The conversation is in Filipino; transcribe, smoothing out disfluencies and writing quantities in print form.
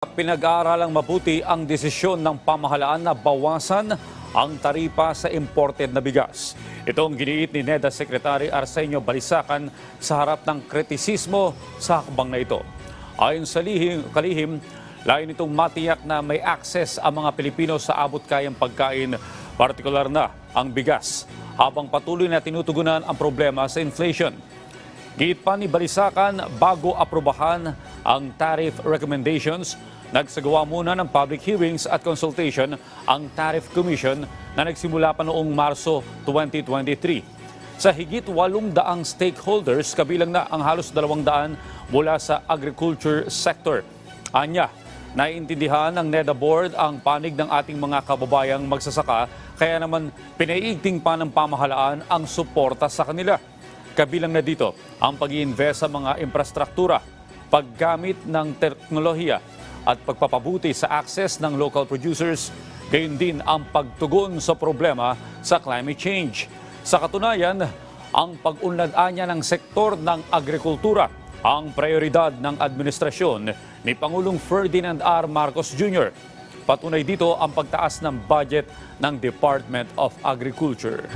Pinag-aaralang mabuti ang desisyon ng pamahalaan na bawasan ang taripa sa imported na bigas. Ito ang giniit ni NEDA Secretary Arsenio Balisacan sa harap ng kritisismo sa hakbang na ito. Ayon sa kalihim, layo nitong matiyak na may access ang mga Pilipino sa abot-kayang pagkain, partikular na ang bigas, habang patuloy na tinutugunan ang problema sa inflation. Giit pa ni Balisacan, bago aprobahan ang tariff recommendations, nagsagawa muna ng public hearings at consultation ang Tariff Commission na nagsimula pa noong Marso 2023. Sa higit 800 stakeholders, kabilang na ang halos 200 mula sa agriculture sector. Anya, naiintindihan ng NEDA Board ang panig ng ating mga kababayang magsasaka, kaya naman pinaiigting pa ng pamahalaan ang suporta sa kanila. Kabilang na dito ang pag-iinvest sa mga infrastruktura, paggamit ng teknolohiya at pagpapabuti sa access ng local producers, gayon din ang pagtugon sa problema sa climate change. Sa katunayan, ang pag-unlad-anya ng sektor ng agrikultura ang prioridad ng administrasyon ni Pangulong Ferdinand R. Marcos Jr. Patunay dito ang pagtaas ng budget ng Department of Agriculture.